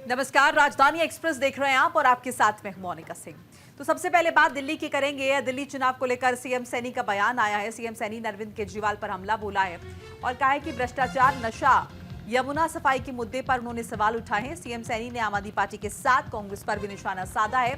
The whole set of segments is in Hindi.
नमस्कार, राजधानी एक्सप्रेस देख रहे हैं आप और आपके साथ में मोनिका सिंह। तो सबसे पहले बात दिल्ली की करेंगे। दिल्ली चुनाव को लेकर सीएम सैनी का बयान आया है। सीएम सैनी ने अरविंद केजरीवाल पर हमला बोला है और कहा है कि भ्रष्टाचार, नशा, यमुना सफाई के मुद्दे पर उन्होंने सवाल उठाए हैं। सीएम सैनी ने आम आदमी पार्टी के साथ कांग्रेस पर भी निशाना साधा है।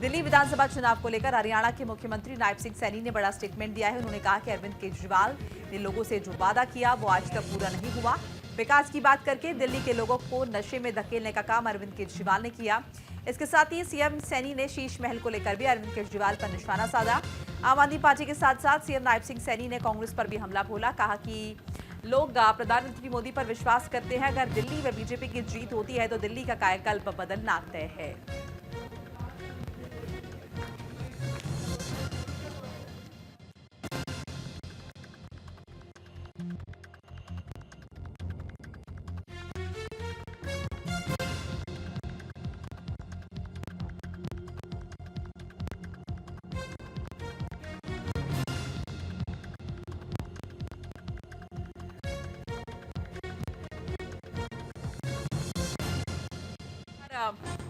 दिल्ली विधानसभा चुनाव को लेकर हरियाणा के मुख्यमंत्री नायब सिंह सैनी ने बड़ा स्टेटमेंट दिया है। उन्होंने कहा कि अरविंद केजरीवाल ने लोगों से जो वादा किया वो आज तक पूरा नहीं हुआ। विकास की बात करके दिल्ली के लोगों को नशे में धकेलने का काम अरविंद केजरीवाल ने किया। इसके साथ ही सीएम सैनी ने शीश महल को लेकर भी अरविंद केजरीवाल पर निशाना साधा। आम आदमी पार्टी के साथ साथ सीएम नायब सिंह सैनी ने कांग्रेस पर भी हमला बोला। कहा कि लोग प्रधानमंत्री मोदी पर विश्वास करते हैं। अगर दिल्ली में बीजेपी की जीत होती है तो दिल्ली का कायाकल्प बदलना तय है।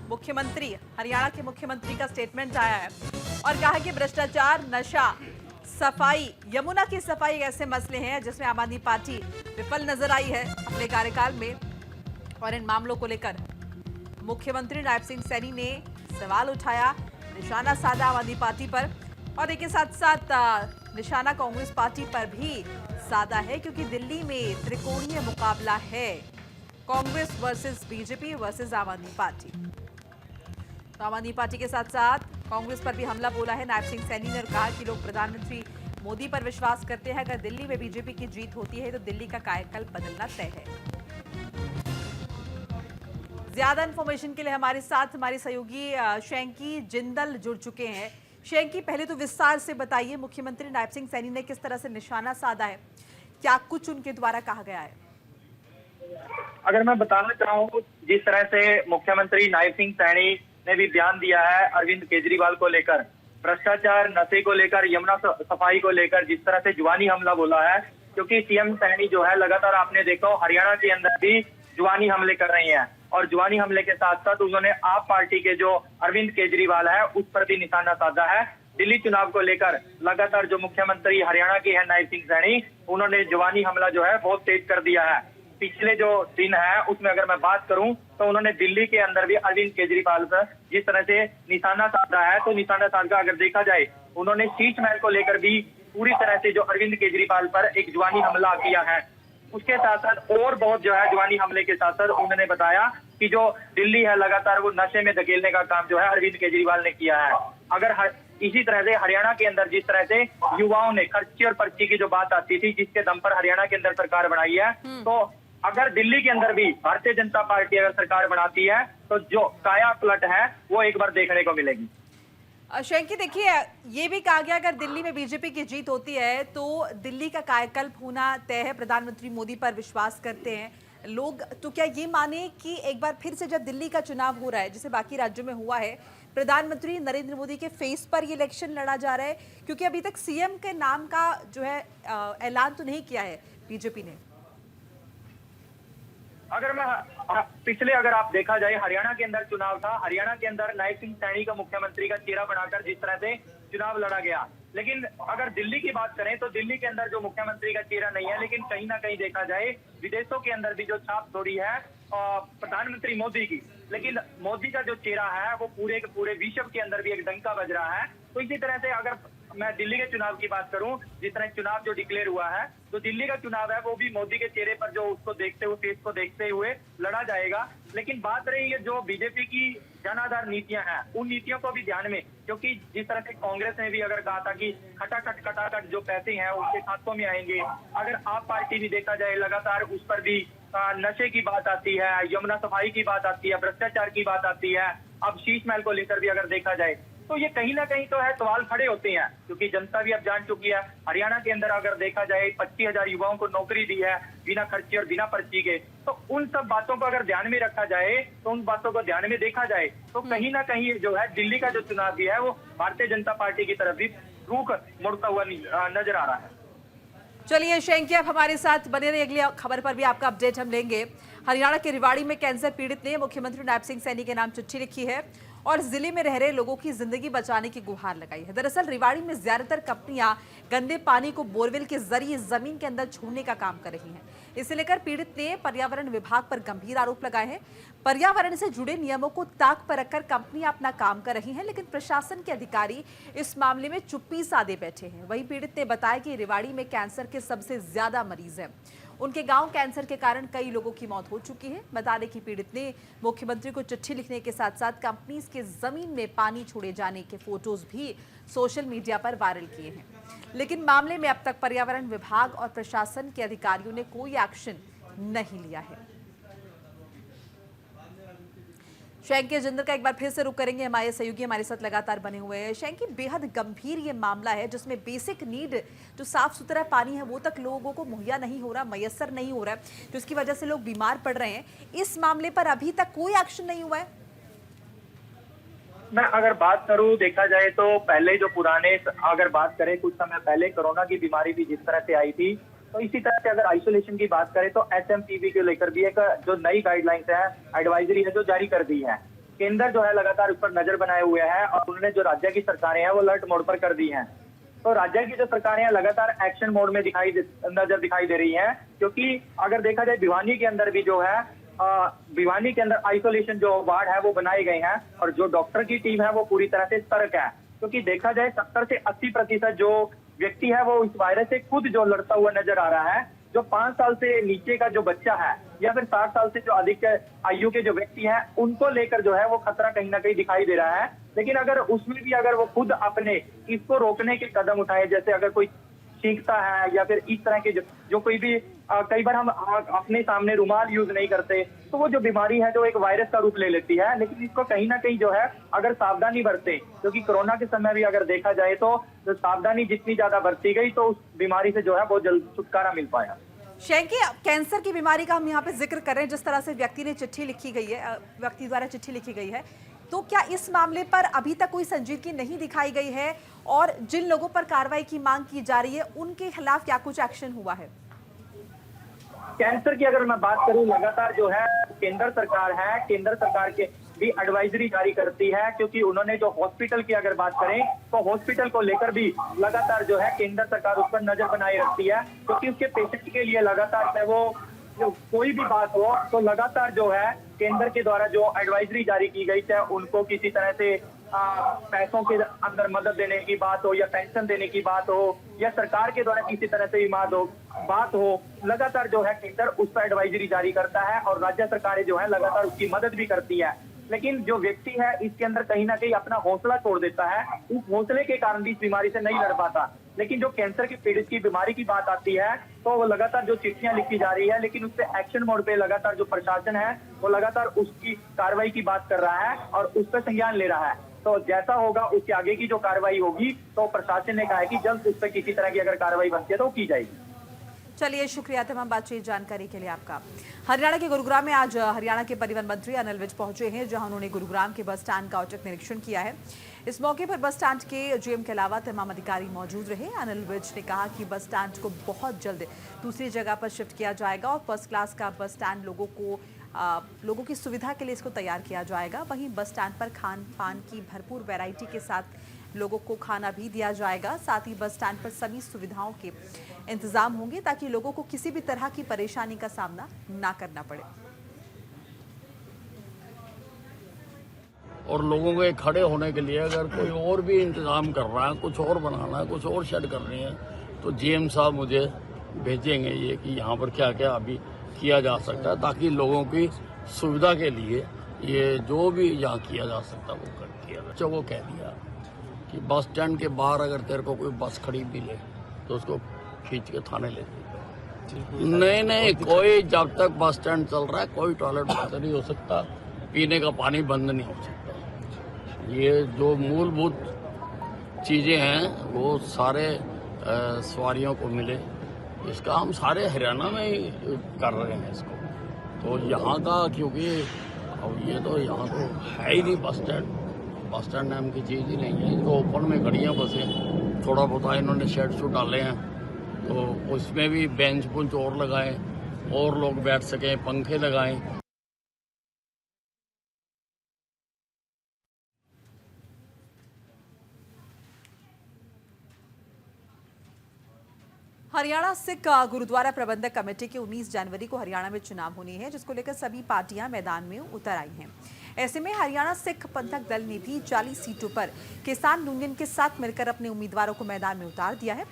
मुख्यमंत्री हरियाणा के मुख्यमंत्री का स्टेटमेंट आया है और कहा कि भ्रष्टाचार, नशा, सफाई, यमुना की सफाई ऐसे मसले हैं जिसमें आम आदमी पार्टी विफल नजर आई है अपने कार्यकाल में। और इन मामलों को लेकर मुख्यमंत्री नायब सिंह सैनी ने सवाल उठाया, निशाना साधा आम आदमी पार्टी पर और इसके साथ साथ निशाना कांग्रेस पार्टी पर भी साधा है, क्योंकि दिल्ली में त्रिकोणीय मुकाबला है, कांग्रेस वर्सेस बीजेपी वर्सेस आम आदमी पार्टी। तो आम आदमी पार्टी के साथ साथ कांग्रेस पर भी हमला बोला है नायब सिंह सैनी ने। कहा कि लोग प्रधानमंत्री मोदी पर विश्वास करते हैं। अगर दिल्ली में बीजेपी की जीत होती है तो दिल्ली का कायाकल्प बदलना तय है। ज्यादा इंफॉर्मेशन के लिए हमारे साथ हमारे सहयोगी शैंकी जिंदल जुड़ चुके हैं। शैंकी, पहले तो विस्तार से बताइए, मुख्यमंत्री नायब सिंह सैनी ने किस तरह से निशाना साधा है, क्या कुछ उनके द्वारा कहा गया है? अगर मैं बताना चाहूँ, जिस तरह से मुख्यमंत्री नायब सिंह सैनी ने भी बयान दिया है अरविंद केजरीवाल को लेकर, भ्रष्टाचार, नशे को लेकर, यमुना सफाई को लेकर जिस तरह से जुबानी हमला बोला है, क्योंकि सीएम सैनी जो है लगातार आपने देखा हरियाणा के अंदर भी जुबानी हमले कर रही हैं और जुबानी हमले के साथ साथ उन्होंने आप पार्टी के जो अरविंद केजरीवाल है उस पर भी निशाना साधा है। दिल्ली चुनाव को लेकर लगातार जो मुख्यमंत्री हरियाणा के हैं नायब सिंह सैनी, उन्होंने जुबानी हमला जो है बहुत तेज कर दिया है। पिछले जो दिन है उसमें अगर मैं बात करूं तो उन्होंने दिल्ली के अंदर भी अरविंद केजरीवाल पर जिस तरह से निशाना साधा है, तो निशाना साधा अगर देखा जाए, उन्होंने शीश महल को लेकर भी पूरी तरह से जो अरविंद केजरीवाल पर एक जुबानी हमला किया है। उसके साथ साथ और बहुत जो है जुबानी हमले के साथ साथ उन्होंने बताया कि जो दिल्ली है लगातार वो नशे में धकेलने का काम जो है अरविंद केजरीवाल ने किया है। अगर इसी तरह से हरियाणा के अंदर जिस तरह से युवाओं ने खर्ची और पर्ची की जो बात आती थी, जिसके दम पर हरियाणा के अंदर सरकार बनाई है, तो अगर दिल्ली के अंदर भी भारतीय जनता पार्टी अगर सरकार बनाती है तो जो काया पलट है वो एक बार देखने को मिलेगी। शैंकी, देखिए, ये भी कहा गया अगर दिल्ली में बीजेपी की जीत होती है तो दिल्ली का कायाकल्प होना तय है। प्रधानमंत्री मोदी पर विश्वास करते हैं लोग। तो क्या ये माने कि एक बार फिर से जब दिल्ली का चुनाव हो रहा है, जैसे बाकी राज्यों में हुआ है, प्रधानमंत्री नरेंद्र मोदी के फेस पर ये इलेक्शन लड़ा जा रहा है? क्योंकि अभी तक सीएम के नाम का जो है ऐलान तो नहीं किया है बीजेपी ने। अगर आप देखा जाए, हरियाणा के अंदर चुनाव था, हरियाणा के अंदर नायब सिंह सैनी का मुख्यमंत्री का चेहरा बनाकर जिस तरह से चुनाव लड़ा गया, लेकिन अगर दिल्ली की बात करें तो दिल्ली के अंदर जो मुख्यमंत्री का चेहरा नहीं है, लेकिन कहीं ना कहीं देखा जाए विदेशों के अंदर भी जो छाप छोड़ी है प्रधानमंत्री मोदी की, लेकिन मोदी का जो चेहरा है वो पूरे के पूरे विश्व के अंदर भी एक डंका बज रहा है। तो इसी तरह से अगर मैं दिल्ली के चुनाव की बात करूं, जिस तरह चुनाव जो डिक्लेयर हुआ है, तो दिल्ली का चुनाव है वो भी मोदी के चेहरे पर जो उसको देखते हुए, फेस को देखते हुए लड़ा जाएगा। लेकिन बात रही है जो बीजेपी की जन आधार नीतियां हैं, उन नीतियों को भी ध्यान में, क्योंकि जिस तरह से कांग्रेस ने भी अगर कहा था कि खटाखट जो पैसे हैं उसके खातों में आएंगे, अगर आप पार्टी भी देखा जाए लगातार उस पर भी नशे की बात आती है, यमुना सफाई की बात आती है, भ्रष्टाचार की बात आती है, अब शीश महल को लेकर भी अगर देखा जाए तो ये कहीं ना कहीं तो है सवाल खड़े होते हैं, क्योंकि जनता भी अब जान चुकी है। हरियाणा के अंदर अगर देखा जाए 25,000 युवाओं को नौकरी दी है बिना खर्चे और बिना पर्ची के, तो उन सब बातों को अगर ध्यान में रखा जाए, तो उन बातों को ध्यान में देखा जाए तो कहीं ना कहीं जो है दिल्ली का जो चुनाव भी है वो भारतीय जनता पार्टी की तरफ भी रुख मुड़ता हुआ नजर आ रहा है। चलिए शेंकी, अब हमारे साथ बने रहिए, अगली खबर पर भी आपका अपडेट हम लेंगे। हरियाणा के रेवाड़ी में कैंसर पीड़ित ने मुख्यमंत्री नायब सिंह सैनी के नाम चिट्ठी लिखी है और जिले में रह रहे लोगों की जिंदगी बचाने की गुहार लगाई है। दरअसल रेवाड़ी में ज्यादातर कंपनियां गंदे पानी को बोरवेल के जरिए जमीन के अंदर छोड़ने का काम कर रही हैं। इसे लेकर पीड़ित ने पर्यावरण विभाग पर गंभीर आरोप लगाए हैं। पर्यावरण से जुड़े नियमों को ताक पर रखकर कंपनियां अपना काम कर रही हैं, लेकिन प्रशासन के अधिकारी इस मामले में चुप्पी साधे बैठे हैं। वहीं पीड़ित ने बताया कि रेवाड़ी में कैंसर के सबसे ज्यादा मरीज हैं। उनके गांव कैंसर के कारण कई लोगों की मौत हो चुकी है। बता दें कि पीड़ित ने मुख्यमंत्री को चिट्ठी लिखने के साथ साथ कंपनीज के जमीन में पानी छोड़े जाने के फोटोज भी सोशल मीडिया पर वायरल किए हैं, लेकिन मामले में अब तक पर्यावरण विभाग और प्रशासन के अधिकारियों ने कोई एक्शन नहीं लिया है। शेंकी जिंदर का एक बार फिर से रुख करेंगे, हमारे सहयोगी हमारे साथ लगातार बने हुए हैं। शेंकी, बेहद गंभीर ये मामला है जिसमें बेसिक नीड जो साफ सुथरा पानी है वो तक लोगों को मुहैया नहीं हो रहा, मयसर नहीं हो रहा है, जिसकी वजह से लोग बीमार पड़ रहे हैं। इस मामले पर अभी तक कोई एक्शन नहीं हुआ है। मैं अगर बात करूं, देखा जाए तो पहले जो पुराने, अगर बात करें कुछ समय पहले कोरोना की बीमारी भी जिस तरह से आई थी, तो इसी तरह से अगर आइसोलेशन की बात करें तो एसएमपीवी को लेकर भी एक जो नई गाइडलाइंस है, एडवाइजरी है जो जारी कर दी है। केंद्र जो है लगातार उस पर नजर बनाए हुए है और उन्होंने जो राज्य की सरकारें हैं वो अलर्ट मोड पर कर दी हैं। तो राज्य की जो सरकारें हैं लगातार एक्शन मोड में नजर दिखाई दे रही हैं, क्योंकि अगर देखा जाए भिवानी के अंदर भी जो है भिवानी के अंदर आइसोलेशन जो वार्ड है वो बनाए गए हैं और जो डॉक्टर की टीम है वो पूरी तरह से सतर्क है, क्योंकि देखा जाए 70 से 80% जो व्यक्ति है वो इस वायरस से खुद जो लड़ता हुआ नजर आ रहा है। जो 5 साल से नीचे का जो बच्चा है या फिर 60 साल से जो अधिक आयु के जो व्यक्ति हैं उनको लेकर जो है वो खतरा कहीं ना कहीं दिखाई दे रहा है। लेकिन अगर उसमें भी अगर वो खुद अपने इसको रोकने के कदम उठाए, जैसे अगर कोई छींकता है या फिर इस तरह के जो कोई भी कई बार हम अपने सामने रुमाल यूज नहीं करते, तो वो जो बीमारी है जो एक वायरस का रूप ले लेती है। लेकिन इसको कहीं ना कहीं जो है अगर सावधानी बरते, क्योंकि कोरोना के समय भी अगर देखा जाए तो सावधानी जितनी ज्यादा बरती गई तो उस बीमारी से जो है बहुत जल्द छुटकारा मिल पाया। शेंकी, कैंसर की बीमारी का हम यहाँ पे जिक्र कर रहे हैं, जिस तरह से व्यक्ति ने चिट्ठी लिखी गई है, व्यक्ति द्वारा चिट्ठी लिखी गई है, तो क्या इस मामले पर अभी तक कोई संजीदगी नहीं दिखाई गई है और जिन लोगों पर कार्रवाई की मांग की जा रही है उनके खिलाफ क्या कुछ एक्शन हुआ है? कैंसर की अगर मैं बात करूं, लगातार जो है केंद्र सरकार है, केंद्र सरकार के भी एडवाइजरी जारी करती है, क्योंकि उन्होंने जो हॉस्पिटल की अगर बात करें तो हॉस्पिटल को लेकर भी लगातार जो है केंद्र सरकार उस पर नजर बनाए रखती है, क्योंकि उसके पेशेंट के लिए लगातार चाहे वो जो कोई भी बात हो तो लगातार जो है केंद्र के द्वारा जो एडवाइजरी जारी की गई, चाहे उनको किसी तरह से पैसों के अंदर मदद देने की बात हो या पेंशन देने की बात हो या सरकार के द्वारा किसी तरह से बात हो, लगातार जो है केंद्र उस पर एडवाइजरी जारी करता है और राज्य सरकारें जो है लगातार उसकी मदद भी करती है। लेकिन जो व्यक्ति है इसके अंदर कहीं ना कहीं अपना हौसला छोड़ देता है, उस हौसले के कारण भी इस बीमारी से नहीं लड़ पाता। लेकिन जो कैंसर की पीड़ित की बीमारी की बात आती है तो वो लगातार जो चिट्ठियां लिखी जा रही है, लेकिन उस पर एक्शन मोड पे लगातार जो प्रशासन है वो लगातार उसकी कार्रवाई की बात कर रहा है और उस पर संज्ञान ले रहा है। तो जैसा होगा उसके आगे की जो कार्रवाई होगी तो प्रशासन ने कहा है कि जल्द उस पर किसी तरह की अगर कार्रवाई बनती है तो की जाएगी। चलिए, शुक्रिया तमाम बातचीत जानकारी के लिए आपका। हरियाणा के गुरुग्राम में आज हरियाणा के परिवहन मंत्री अनिल विज पहुंचे हैं, जहां उन्होंने गुरुग्राम के बस स्टैंड का औचक निरीक्षण किया है। इस मौके पर बस स्टैंड के जीएम के अलावा तमाम अधिकारी मौजूद रहे। अनिल विज ने कहा कि बस स्टैंड को बहुत जल्द दूसरी जगह पर शिफ्ट किया जाएगा और फर्स्ट क्लास का बस स्टैंड लोगों की सुविधा के लिए इसको तैयार किया जाएगा। वहीं बस स्टैंड पर खान पान की भरपूर वैरायटी के साथ लोगों को खाना भी दिया जाएगा। साथ ही बस स्टैंड पर सभी सुविधाओं के इंतजाम होंगे ताकि लोगों को किसी भी तरह की परेशानी का सामना ना करना पड़े। और लोगों के खड़े होने के लिए अगर कोई और भी इंतजाम कर रहा है, कुछ और बनाना है, कुछ और शेड करनी है, तो जीएम साहब मुझे भेजेंगे ये कि यहाँ पर क्या क्या अभी किया जा सकता है, ताकि लोगों की सुविधा के लिए ये जो भी यहाँ किया जा सकता है वो कर किया जाए। वो कह दिया कि बस स्टैंड के बाहर अगर तेरे को कोई बस खड़ी भी ले तो उसको खींच के थाने ले जाए। नहीं, कोई जब तक बस स्टैंड चल रहा है कोई टॉयलेट बंद नहीं हो सकता, पीने का पानी बंद नहीं हो सकता। ये जो मूलभूत चीजें हैं वो सारे सवारियों को मिले, इसका हम सारे हरियाणा में ही कर रहे हैं इसको। तो यहाँ का क्योंकि अब ये तो यहाँ तो है ही नहीं बस स्टैंड नाम की चीज़ ही नहीं है। इनको ओपन में खड़ी हैं बसें, थोड़ा बहुत इन्होंने शेड शूट डाले हैं तो उसमें भी बेंच पुंच और लगाएं और लोग बैठ सकें, पंखे लगाएं। हरियाणा सिख गुरुद्वारा प्रबंधक कमेटी की 19 जनवरी को हरियाणा में चुनाव होनी है, जिसको लेकर सभी पार्टियां मैदान में उतर आई हैं। ऐसे में हरियाणा सिख पंथक दल ने भी 40 सीटों पर किसान यूनियन के साथ मिलकर अपने उम्मीदवारों को मैदान में उतार दिया है।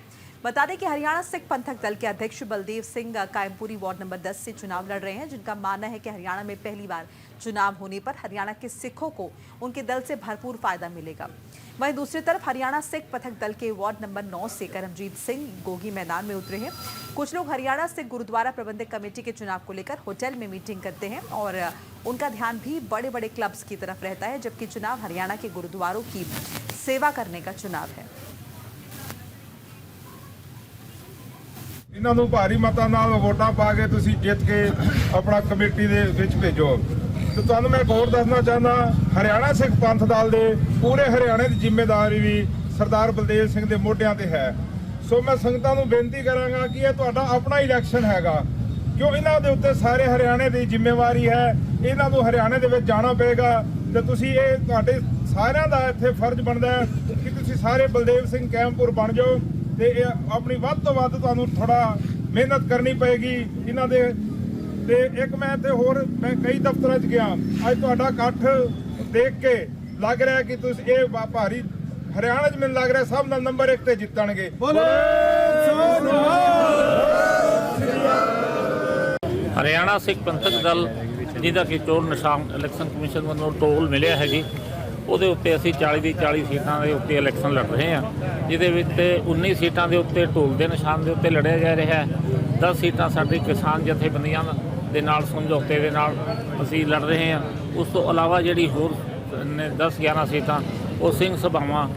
बता दें कि हरियाणा सिख पंथक दल के अध्यक्ष बलदेव सिंह कायमपुरी वार्ड नंबर 10 से चुनाव लड़ रहे हैं, जिनका मानना है कि हरियाणा में पहली बार चुनाव होने पर हरियाणा के सिखों को उनके दल से भरपूर फायदा मिलेगा। वहीं दूसरी तरफ हरियाणा सिख पंथक दल के वार्ड नंबर 9 से करमजीत सिंह गोगी मैदान में उतरे हैं। कुछ लोग हरियाणा सिख गुरुद्वारा प्रबंधक कमेटी के चुनाव को लेकर होटल में मीटिंग करते हैं और उनका ध्यान भी बड़े बड़े क्लब्स की तरफ रहता है, जबकि चुनाव हरियाणा के गुरुद्वारों की सेवा करने का चुनाव है। ਇਹਨਾਂ ਨੂੰ ਭਾਰੀ ਮਤਾਂ ਨਾਲ ਵੋਟਾਂ ਪਾ ਕੇ ਤੁਸੀਂ ਜਿੱਤ ਕੇ ਆਪਣਾ ਕਮੇਟੀ ਦੇ ਵਿੱਚ ਭੇਜੋ। ਤੇ ਤੁਹਾਨੂੰ ਮੈਂ ਇੱਕ ਹੋਰ ਦੱਸਣਾ ਚਾਹੁੰਦਾ, ਹਰਿਆਣਾ ਸਿੱਖ ਪੰਥ ਦਲ ਦੇ ਪੂਰੇ ਹਰਿਆਣੇ ਦੀ ਜ਼ਿੰਮੇਵਾਰੀ ਵੀ ਸਰਦਾਰ ਬਲਦੇਵ ਸਿੰਘ ਦੇ ਮੋਢਿਆਂ ਤੇ ਹੈ। ਸੋ ਮੈਂ ਸੰਗਤਾਂ ਨੂੰ ਬੇਨਤੀ ਕਰਾਂਗਾ ਕਿ ਇਹ ਤੁਹਾਡਾ ਆਪਣਾ ਇਲੈਕਸ਼ਨ ਹੈਗਾ, ਕਿਉਂ ਇਹਨਾਂ ਦੇ ਉੱਤੇ ਸਾਰੇ ਹਰਿਆਣੇ ਦੀ ਜ਼ਿੰਮੇਵਾਰੀ ਹੈ। ਇਹਨਾਂ ਨੂੰ ਹਰਿਆਣੇ ਦੇ ਵਿੱਚ ਜਾਣਾ ਪਏਗਾ ਤੇ ਤੁਸੀਂ ਇਹ ਤੁਹਾਡੇ ਸਾਰਿਆਂ ਦਾ ਇੱਥੇ ਫਰਜ਼ ਬਣਦਾ ਹੈ ਕਿ ਤੁਸੀਂ ਸਾਰੇ ਬਲਦੇਵ ਸਿੰਘ ਕੈਂਪਪੁਰ ਬਣ ਜਾਓ ਤੇ ਇਹ ਆਪਣੀ ਵੱਧ ਤੋਂ ਵੱਧ ਤੁਹਾਨੂੰ ਥੋੜਾ ਮਿਹਨਤ ਕਰਨੀ ਪਏਗੀ ਇਹਨਾਂ ਦੇ। ਤੇ ਇੱਕ ਮੈਂ ਇੱਥੇ ਹੋਰ ਮੈਂ ਕਈ ਦਫ਼ਤਰਾਂ 'ਚ ਗਿਆ, ਅੱਜ ਤੁਹਾਡਾ ਇਕੱਠ ਦੇਖ ਕੇ ਲੱਗ ਰਿਹਾ ਕਿ ਤੁਸੀਂ ਇਹ ਭਾਰੀ ਹਰਿਆਣਾ 'ਚ ਮੈਨੂੰ ਲੱਗ ਰਿਹਾ ਸਭ ਨਾਲ ਨੰਬਰ 1 ਤੇ ਜਿੱਤਣਗੇ। ਹਰਿਆਣਾ ਸਿੱਖ ਪੰਥਕ ਦਲ ਜਿਹਦਾ ਕਿ ਚੋਣ ਨਿਸ਼ਾਨ ਇਲੈਕਸ਼ਨ ਕਮਿਸ਼ਨ ਵੱਲੋਂ ਟੋਲ ਮਿਲਿਆ ਹੈ ਜੀ, ਉਹਦੇ ਉੱਤੇ ਅਸੀਂ 40 ਦੀ 40 ਸੀਟਾਂ ਦੇ ਉੱਤੇ ਇਲੈਕਸ਼ਨ ਲੜ ਰਹੇ ਹਾਂ, ਜਿਹਦੇ ਵਿੱਚ 19 ਸੀਟਾਂ ਦੇ ਉੱਤੇ ਢੋਲ ਦੇ ਨਿਸ਼ਾਨ ਦੇ ਉੱਤੇ ਲੜਿਆ ਜਾ ਰਿਹਾ ਹੈ। 10 ਸੀਟਾਂ ਸਾਡੀ ਕਿਸਾਨ ਜਥੇਬੰਦੀਆਂ ਦੇ ਨਾਲ ਸਮਝੌਤੇ ਦੇ ਨਾਲ ਅਸੀਂ ਲੜ ਰਹੇ ਹਾਂ। ਉਸ ਤੋਂ ਇਲਾਵਾ ਜਿਹੜੀ ਹੋਰ 10-11 ਸੀਟਾਂ ਉਹ ਸਿੰਘ ਸਭਾਵਾਂ,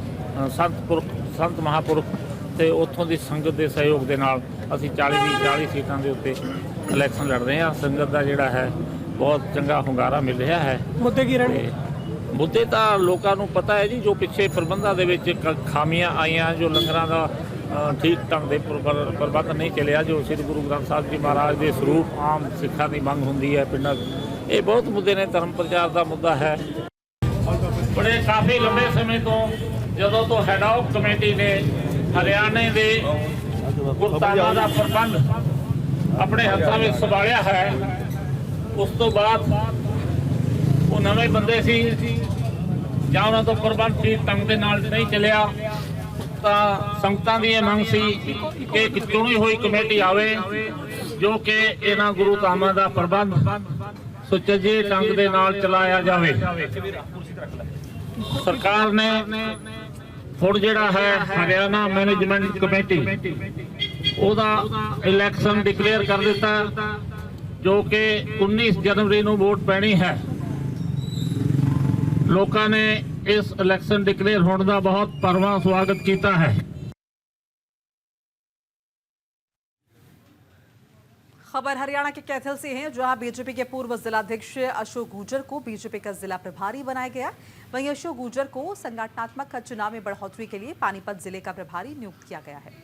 ਸੰਤ ਮਹਾਂਪੁਰਖ ਤੇ ਉੱਥੋਂ ਦੀ ਸੰਗਤ ਦੇ ਸਹਿਯੋਗ ਦੇ ਨਾਲ ਅਸੀਂ 40 ਦੀ 40 ਸੀਟਾਂ ਦੇ ਉੱਤੇ ਇਲੈਕਸ਼ਨ ਲੜ ਰਹੇ ਹਾਂ। ਸੰਗਤ ਦਾ ਜਿਹੜਾ ਹੈ ਬਹੁਤ ਚੰਗਾ ਹੁੰਗਾਰਾ ਮਿਲ ਰਿਹਾ ਹੈ। ਮੁੱਦੇ ਕੀ ਰਹਿਣਗੇ? ਮੁੱਦੇ ਤਾਂ ਲੋਕਾਂ ਨੂੰ ਪਤਾ ਹੈ ਜੀ, ਜੋ ਪਿੱਛੇ ਪ੍ਰਬੰਧਾਂ ਦੇ ਵਿੱਚ ਖਾਮੀਆਂ ਆਈਆਂ, ਜੋ ਲੰਗਰਾਂ ਦਾ ਠੀਕ ਢੰਗ ਦੇ ਪ੍ਰਬੰਧ ਨਹੀਂ ਚੱਲਿਆ, ਜੋ ਸ੍ਰੀ ਗੁਰੂ ਗ੍ਰੰਥ ਸਾਹਿਬ ਜੀ ਮਹਾਰਾਜ ਦੇ ਸਰੂਪ ਆਮ ਸਿੱਖਾਂ ਦੀ ਮੰਗ ਹੁੰਦੀ ਹੈ ਪਿੰਡਾਂ, ਇਹ ਬਹੁਤ ਮੁੱਦੇ ਨੇ। ਧਰਮ ਪ੍ਰਚਾਰ ਦਾ ਮੁੱਦਾ ਹੈ। ਬੜੇ ਕਾਫੀ ਲੰਬੇ ਸਮੇਂ ਤੋਂ ਜਦੋਂ ਤੋਂ ਹੈਡ ਆਫ ਕਮੇਟੀ ਨੇ ਹਰਿਆਣੇ ਦੇ ਗੁਰਧਾਮਾਂ ਦਾ ਪ੍ਰਬੰਧ ਆਪਣੇ ਹੱਥਾਂ ਵਿੱਚ ਸੰਭਾਲਿਆ ਹੈ, ਉਸ ਤੋਂ ਬਾਅਦ ਉਹ ਨਵੇਂ ਬੰਦੇ ਸੀ ਜਾਂ ਉਹਨਾਂ ਤੋਂ ਪ੍ਰਬੰਧ ਠੀਕ ਢੰਗ ਦੇ ਨਾਲ ਨਹੀਂ ਚੱਲਿਆ, ਤਾਂ ਸੰਗਤਾਂ ਦੀ ਇਹ ਮੰਗ ਸੀ ਕਿ ਇੱਕ ਚੁਣੀ ਹੋਈ ਕਮੇਟੀ ਆਵੇ ਜੋ ਕਿ ਇਹਨਾਂ ਗੁਰੂ ਧਾਮਾਂ ਦਾ ਪ੍ਰਬੰਧ ਸੁਚੱਜੇ ਢੰਗ ਦੇ ਨਾਲ ਚਲਾਇਆ ਜਾਵੇ। ਸਰਕਾਰ ਨੇ ਹੁਣ ਜਿਹੜਾ ਹੈ ਹਰਿਆਣਾ ਮੈਨੇਜਮੈਂਟ ਕਮੇਟੀ ਉਹਦਾ ਇਲੈਕਸ਼ਨ ਡਿਕਲੇਅਰ ਕਰ ਦਿੱਤਾ, ਜੋ ਕਿ 19 ਜਨਵਰੀ ਨੂੰ ਵੋਟ ਪੈਣੀ ਹੈ। ਲੋਕਾਂ ਨੇ इस इलेक्शन डिक्लेयर होने का बहुत भरवां स्वागत किया है। खबर हरियाणा के कैथल से है, जहां बीजेपी के पूर्व जिलाध्यक्ष अशोक गुर्जर को बीजेपी का जिला प्रभारी बनाया गया। वहीं अशोक गुर्जर को संगठनात्मक चुनाव में बढ़ोतरी के लिए पानीपत जिले का प्रभारी नियुक्त किया गया है।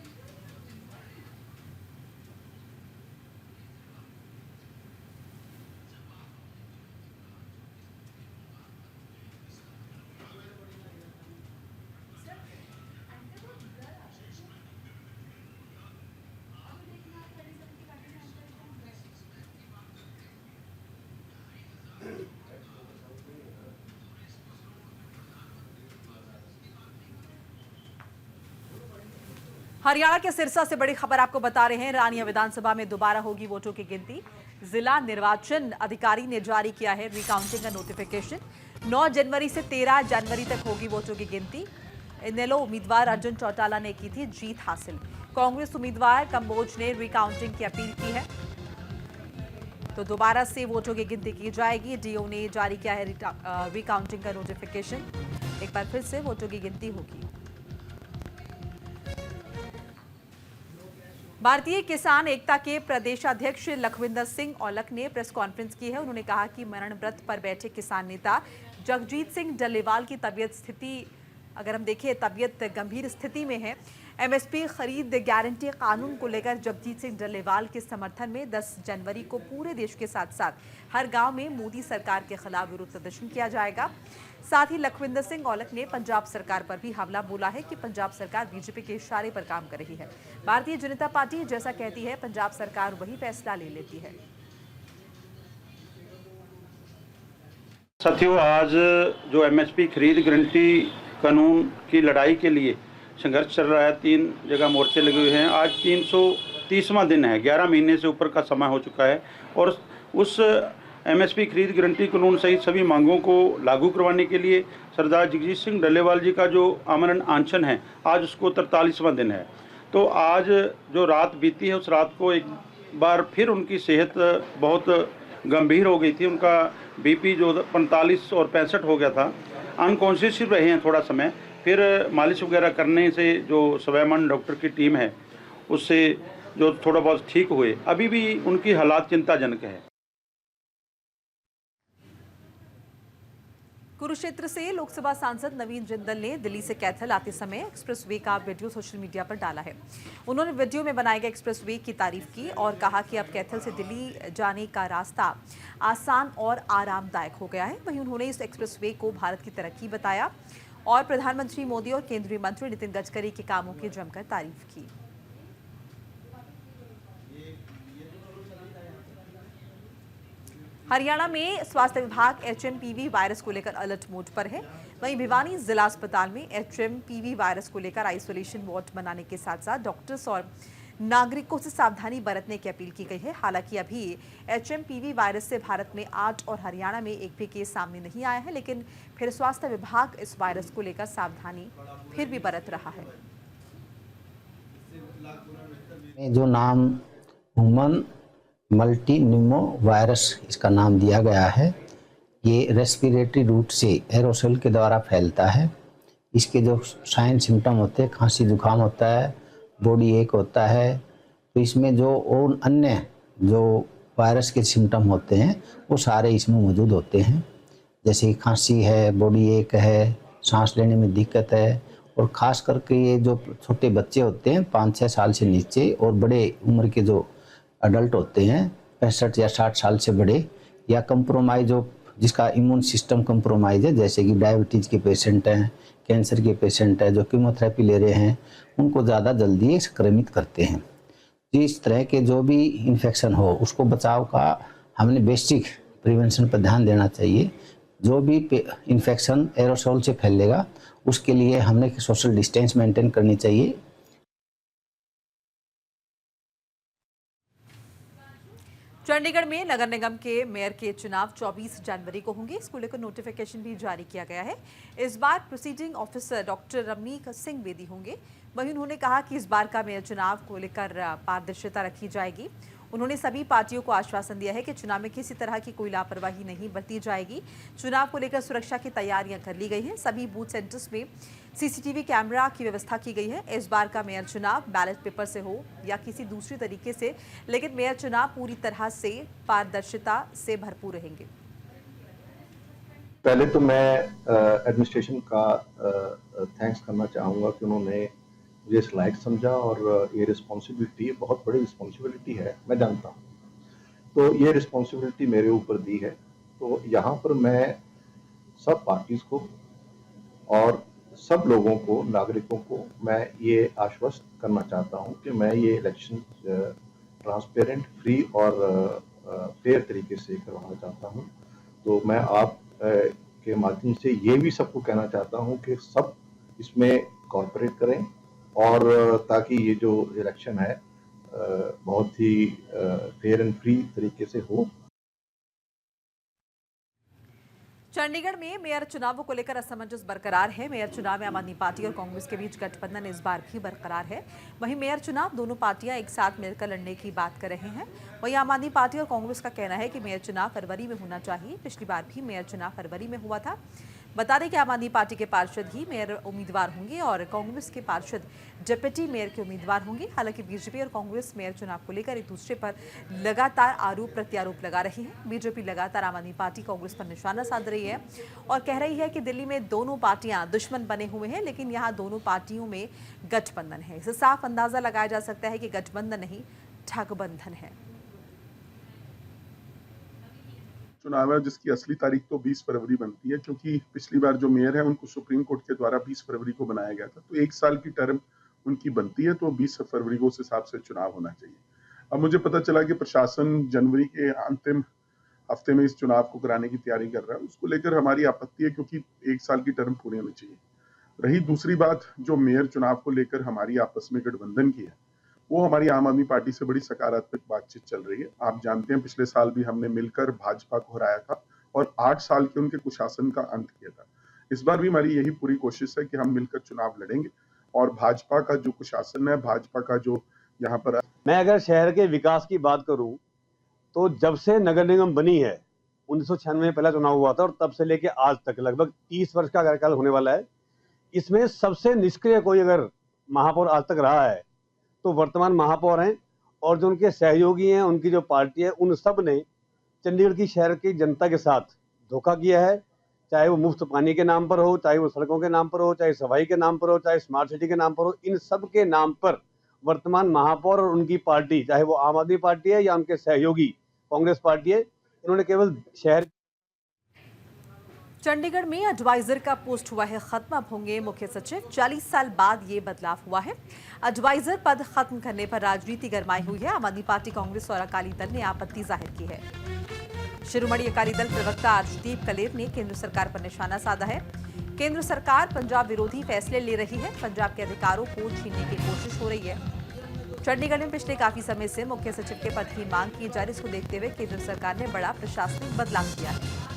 हरियाणा के सिरसा से बड़ी खबर आपको बता रहे हैं। रानिया विधानसभा में दोबारा होगी वोटों की गिनती। जिला निर्वाचन अधिकारी ने जारी किया है रिकाउंटिंग का नोटिफिकेशन। 9 जनवरी से 13 जनवरी तक होगी वोटों की गिनती। इनेलो उम्मीदवार अर्जुन चौटाला ने की थी जीत हासिल। कांग्रेस उम्मीदवार कंबोज ने रिकाउंटिंग की अपील की है, तो दोबारा से वोटों की गिनती की जाएगी। डीओ ने जारी किया है रिकाउंटिंग का नोटिफिकेशन। एक बार फिर से वोटों की गिनती होगी। भारतीय किसान एकता के प्रदेशाध्यक्ष लखविंदर सिंह औलख ने प्रेस कॉन्फ्रेंस की है। उन्होंने कहा कि मरण व्रत पर बैठे किसान नेता जगजीत सिंह डल्लेवाल की तबीयत स्थिति अगर हम देखें तबीयत गंभीर स्थिति में है। एमएसपी खरीद गारंटी कानून को लेकर जगजीत सिंह डल्लेवाल के समर्थन में 10 जनवरी को पूरे देश के साथ साथ हर गांव में मोदी सरकार के खिलाफ विरोध प्रदर्शन किया जाएगा। साथ ही लखविंदर सिंह औलख ने पंजाब सरकार पर भी हमला बोला है कि पंजाब सरकार बीजेपी के इशारे पर काम कर रही है। भारतीय जनता पार्टी जैसा कहती है, पंजाब सरकार वही फैसला ले लेती है। साथियों, आज जो एमएसपी खरीद गारंटी कानून की लड़ाई के लिए संघर्ष चल रहा है, 3 जगह मोर्चे लगे हुए हैं। आज 330वां दिन है, 11 महीने से ऊपर का समय हो चुका है और उस एमएसपी खरीद गारंटी कानून सहित सभी मांगों को लागू करवाने के लिए सरदार जगजीत सिंह डल्लेवाल जी का जो आमरण अनशन है, आज उसको 43वां दिन है। तो आज जो रात बीती है, उस रात को एक बार फिर उनकी सेहत बहुत गंभीर हो गई थी। उनका बीपी जो 45 और 65 हो गया था। अनकॉन्शियस ही रहे हैं थोड़ा समय, फिर मालिश वगैरह करने से जो स्वाभिमान डॉक्टर की टीम है उससे जो थोड़ा बहुत ठीक हुए। अभी भी उनकी हालात चिंताजनक है। कुरुक्षेत्र से लोकसभा सांसद नवीन जिंदल ने दिल्ली से कैथल आते समय एक्सप्रेस वे का वीडियो सोशल मीडिया पर डाला है। उन्होंने वीडियो में बनाए गए एक्सप्रेस वे की तारीफ की और कहा कि अब कैथल से दिल्ली जाने का रास्ता आसान और आरामदायक हो गया है। वहीं उन्होंने इस एक्सप्रेस वे को भारत की तरक्की बताया और प्रधानमंत्री मोदी और केंद्रीय मंत्री नितिन गडकरी के कामों की जमकर तारीफ की। हरियाणा में स्वास्थ्य विभाग एचएमपीवी वायरस को लेकर अलर्ट मोड पर है। वहीं भिवानी जिला अस्पताल में एचएमपीवी वायरस को लेकर आइसोलेशन वार्ड बनाने के साथ साथ डॉक्टर्स और नागरिकों से सावधानी बरतने की अपील की गई है। हालांकि अभी एचएमपीवी वायरस से भारत में 8 और हरियाणा में एक भी केस सामने नहीं आया है, लेकिन फिर स्वास्थ्य विभाग इस वायरस को लेकर सावधानी फिर भी बरत रहा है। जो नाम ह्यूमन मल्टी न्यूमो वायरस इसका नाम दिया गया है, ये रेस्पिरेटरी रूट से एरोसोल के द्वारा फैलता है। इसके जो साइन सिम्टम होते हैं, खांसी जुकाम होता है, बॉडी एक होता है। तो इसमें जो और अन्य जो वायरस के सिम्टम होते हैं वो सारे इसमें मौजूद होते हैं, जैसे खांसी है, बॉडी एक है, सांस लेने में दिक्कत है। और ख़ास करके ये जो छोटे बच्चे होते हैं 5-6 साल से नीचे और बड़े उम्र के जो अडल्ट होते हैं 65 या 60 साल से बड़े, या कंप्रोमाइज जो जिसका इम्यून सिस्टम कंप्रोमाइज है, जैसे कि डायबिटीज़ के पेशेंट हैं, कैंसर के पेशेंट हैं, जो कीमोथेरेपी ले रहे हैं, उनको ज़्यादा जल्दी संक्रमित करते हैं। इस तरह के जो भी इन्फेक्शन हो उसको बचाव का हमने बेसिक प्रिवेंशन पर ध्यान देना चाहिए। जो भी इन्फेक्शन एरोसोल से फैलेगा उसके लिए हमने सोशल डिस्टेंस मेंटेन करनी चाहिए। चंडीगढ़ में नगर निगम के मेयर के चुनाव 24 जनवरी को होंगे। इसको लेकर नोटिफिकेशन भी जारी किया गया है। इस बार proceeding officer doctor Ramneek Singh Bedi होंगे। वहीं उन्होंने कहा कि इस बार का मेयर चुनाव को लेकर पारदर्शिता रखी जाएगी। उन्होंने सभी पार्टियों को आश्वासन दिया है कि चुनाव में किसी तरह की कोई लापरवाही नहीं बरती जाएगी। चुनाव को लेकर सुरक्षा की तैयारियां कर ली गई हैं। सभी बूथ सेंटर्स में सीसीटीवी कैमरा की व्यवस्था की गई है। इस बार का मेयर चुनाव बैलेट पेपर से हो या किसी दूसरी तरीके से, लेकिन मेयर चुनाव पूरी तरह से पारदर्शिता से भरपूर रहेंगे। पहले तो मैं एडमिनिस्ट्रेशन का थैंक्स करना चाहूँगा कि उन्होंने मुझे इस लायक समझा और ये रिस्पॉन्सिबिलिटी बहुत बड़ी रिस्पॉन्सिबिलिटी है, मैं जानता हूँ। तो ये रिस्पॉन्सिबिलिटी मेरे ऊपर दी है। तो यहाँ पर मैं सब पार्टीज को और सब लोगों को, नागरिकों को मैं ये आश्वस्त करना चाहता हूँ कि मैं ये इलेक्शन ट्रांसपेरेंट, फ्री और फेयर तरीके से करवाना चाहता हूँ। तो मैं आप के माध्यम से ये भी सबको कहना चाहता हूँ कि सब इसमें कॉर्पोरेट करें और ताकि ये जो इलेक्शन है बहुत ही फेयर एंड फ्री तरीके से हो। चंडीगढ़ में मेयर चुनावों को लेकर असमंजस बरकरार है। मेयर चुनाव में आम आदमी पार्टी और कांग्रेस के बीच गठबंधन इस बार भी बरकरार है। वहीं मेयर चुनाव दोनों पार्टियां एक साथ मिलकर लड़ने की बात कर रहे हैं। वहीं आम आदमी पार्टी और कांग्रेस का कहना है कि मेयर चुनाव फरवरी में होना चाहिए। पिछली बार भी मेयर चुनाव फरवरी में हुआ था। बता दें कि आम आदमी पार्टी के पार्षद ही मेयर उम्मीदवार होंगे और कांग्रेस के पार्षद डिप्टी मेयर के उम्मीदवार होंगे। हालांकि बीजेपी और कांग्रेस मेयर चुनाव को लेकर एक दूसरे पर लगातार आरोप प्रत्यारोप लगा रही है। बीजेपी लगातार आम आदमी पार्टी कांग्रेस पर निशाना साध रही है और कह रही है कि दिल्ली में दोनों पार्टियां दुश्मन बने हुए हैं, लेकिन यहाँ दोनों पार्टियों में गठबंधन है। इससे साफ अंदाजा लगाया जा सकता है कि गठबंधन नहीं, ठगबंधन है। चुनाव है जिसकी असली तारीख तो 20 फरवरी बनती है, क्योंकि पिछली बार जो मेयर है उनको सुप्रीम कोर्ट के द्वारा 20 फरवरी को बनाया गया था, तो 1 साल की टर्म उनकी बनती है, तो 20 फरवरी को उस हिसाब से चुनाव होना चाहिए। अब मुझे पता चला कि प्रशासन जनवरी के अंतिम हफ्ते में इस चुनाव को कराने की तैयारी कर रहा है। उसको लेकर हमारी आपत्ति है, क्योंकि 1 साल की टर्म पूरी होनी चाहिए। रही दूसरी बात, जो मेयर चुनाव को लेकर हमारी आपस में गठबंधन की है, वो हमारी आम आदमी पार्टी से बड़ी सकारात्मक बातचीत चल रही है। आप जानते हैं पिछले साल भी हमने मिलकर भाजपा को हराया था और 8 साल के उनके कुशासन का अंत किया था। इस बार भी हमारी यही पूरी कोशिश है कि हम मिलकर चुनाव लड़ेंगे और भाजपा का जो कुशासन है, भाजपा का जो यहाँ पर। मैं अगर शहर के विकास की बात करूं तो जब से नगर निगम बनी है, 1996 में पहला चुनाव हुआ था और तब से लेके आज तक लगभग 30 वर्ष का कार्यकाल होने वाला है। इसमें सबसे निष्क्रिय कोई अगर महापौर आज तक रहा है तो वर्तमान महापौर हैं, और जो उनके सहयोगी हैं, उनकी जो पार्टी है, उन सब ने चंडीगढ़ की शहर की जनता के साथ धोखा किया है। चाहे वो मुफ्त पानी के नाम पर हो, चाहे वो सड़कों के नाम पर हो, चाहे सफाई के नाम पर हो, चाहे स्मार्ट सिटी के नाम पर हो, इन सब के नाम पर वर्तमान महापौर और उनकी पार्टी, चाहे वो आम आदमी पार्टी है या उनके सहयोगी कांग्रेस पार्टी है, इन्होंने केवल शहर। चंडीगढ़ में एडवाइजर का पोस्ट हुआ है खत्म, अब होंगे मुख्य सचिव। 40 साल बाद ये बदलाव हुआ है। एडवाइजर पद खत्म करने पर राजनीति गरमाई हुई है। आम आदमी पार्टी, कांग्रेस और अकाली दल ने आपत्ति जाहिर की है। शिरोमणि अकाली दल प्रवक्ता अर्शदीप कलेर ने केंद्र सरकार पर निशाना साधा है। केंद्र सरकार पंजाब विरोधी फैसले ले रही है, पंजाब के अधिकारों को छीनने की कोशिश हो रही है। चंडीगढ़ में पिछले काफी समय से मुख्य सचिव के पद की मांग की जा रही, इसको देखते हुए केंद्र सरकार ने बड़ा प्रशासनिक बदलाव किया है।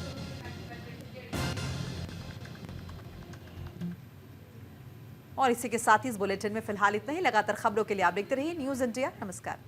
और इसी के साथ ही इस बुलेटिन में फिलहाल इतना ही। लगातार खबरों के लिए आप देखते रहिए न्यूज़ इंडिया। नमस्कार।